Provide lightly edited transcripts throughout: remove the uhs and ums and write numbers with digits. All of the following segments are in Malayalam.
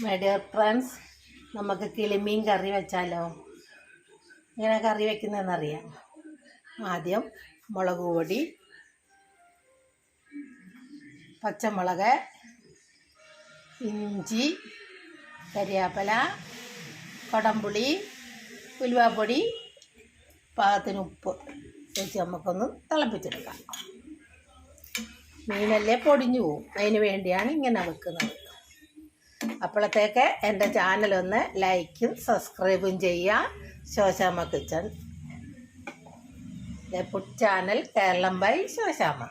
മൈ ഡിയർ ഫ്രണ്ട്സ്, നമുക്ക് കിളിമീൻ കറി വെച്ചാലോ? ഇങ്ങനെ കറി വെക്കുന്നതെന്നറിയാം. ആദ്യം മുളക് പൊടി, പച്ചമുളക്, ഇഞ്ചി, കരിയാപ്പല, കൊടംപുളി, ഉലുവാപ്പൊടി, പാകത്തിന് ഉപ്പ് വെച്ച് നമുക്കൊന്ന് തിളപ്പിച്ചെടുക്കാം. മീനല്ലേ പൊടിഞ്ഞു പോവും, അതിന് വേണ്ടിയാണ് ഇങ്ങനെ വെക്കുന്നത്. അപ്പോഴത്തേക്ക് എൻ്റെ ചാനലൊന്ന് ലൈക്കും സബ്സ്ക്രൈബും ചെയ്യുക. Shoshamma kitchen, food channel Keralam by Shoshamma.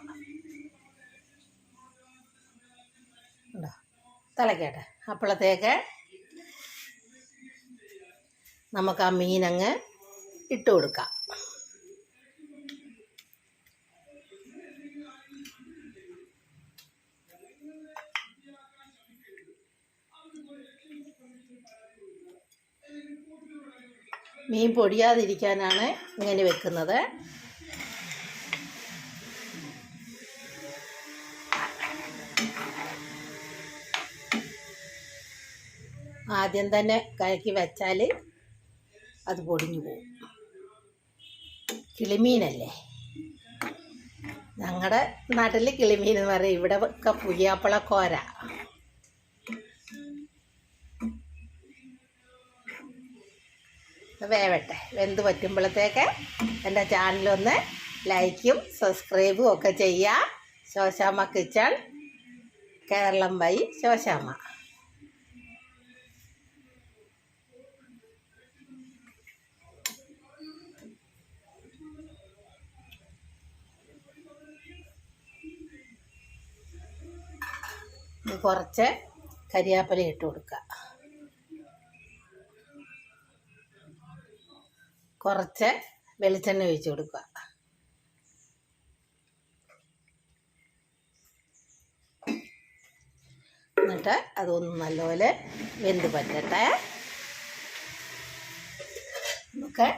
ഉണ്ടോ? തിളക്കട്ടെ. അപ്പോഴത്തേക്ക് നമുക്ക് ആ മീനങ്ങ് ഇട്ട് കൊടുക്കാം. മീൻ പൊടിയാതിരിക്കാനാണ് ഇങ്ങനെ വെക്കുന്നത്. ആദ്യം തന്നെ കലക്കി വെച്ചാൽ അത് പൊടിഞ്ഞു പോകും. കിളിമീനല്ലേ, ഞങ്ങളുടെ നാട്ടിൽ കിളിമീൻ എന്ന് പറയും, ഇവിടെ ഒക്കെ പുയ്യാപ്പള കോര. വേവട്ടെ. വെന്ത് പറ്റുമ്പോഴത്തേക്ക് എൻ്റെ ചാനലൊന്ന് ലൈക്കും സബ്സ്ക്രൈബും ഒക്കെ ചെയ്യുക. Shoshamma kitchen Keralam by Shoshamma. കുറച്ച് കരിയാപ്പല ഇട്ട് കൊടുക്കുക, കുറച്ച് വെളിച്ചെണ്ണ ഒഴിച്ച് കൊടുക്കുക. എന്നിട്ട് അതൊന്ന് നല്ലപോലെ വെന്ത് പറ്റട്ടെ. നമുക്ക്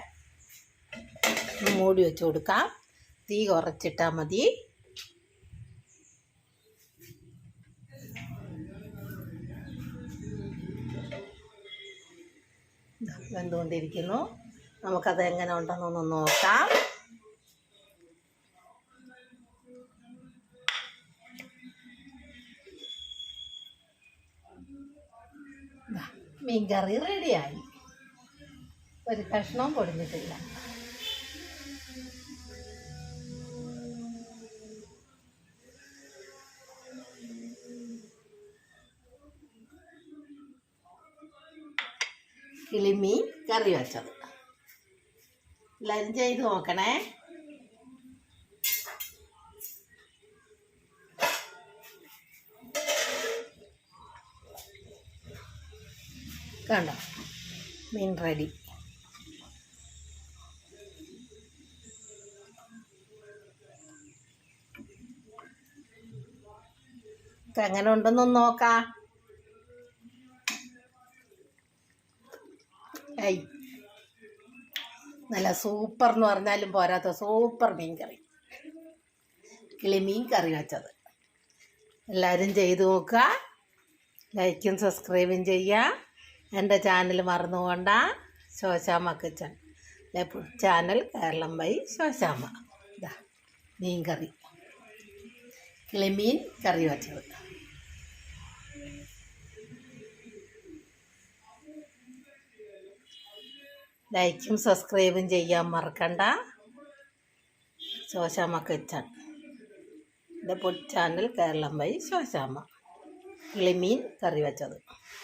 മൂടി വെച്ച് കൊടുക്കാം. തീ കുറച്ചിട്ടാൽ മതി. വെന്തുകൊണ്ടിരിക്കുന്നു. നമുക്കത് എങ്ങനെ ഉണ്ടെന്നൊന്ന് നോക്കാം. മീൻ കറി റെഡിയായി. ഒരു കഷ്ണവും പൊടിഞ്ഞിട്ടില്ല. കിളിമീൻ കറി വെച്ചത് എല്ലാവരും ചെയ്ത് നോക്കണേ. കണ്ടോ, മീൻ റെഡി. എങ്ങനെ ഉണ്ടെന്നൊന്ന് നോക്കാം. നല്ല സൂപ്പർ എന്ന് പറഞ്ഞാലും പോരാത്ത സൂപ്പർ മീൻ കറി, കിളിമീൻ കറി വെച്ചത്. എല്ലാവരും ചെയ്ത് നോക്കുക. ലൈക്കും സബ്സ്ക്രൈബും ചെയ്യുക. എൻ്റെ ചാനൽ മറന്നുകൊണ്ട Shoshamma kitchen channel Keralam by Shoshamma. ഇതാ മീൻ കറി, കിളിമീൻ കറി വെച്ചത്. ലൈക്കും സബ്സ്ക്രൈബും ചെയ്യാൻ മറക്കണ്ട. Shoshamma kitchen, food channel Keralam by Shoshamma. കിളിമീൻ കറി വെച്ചത്.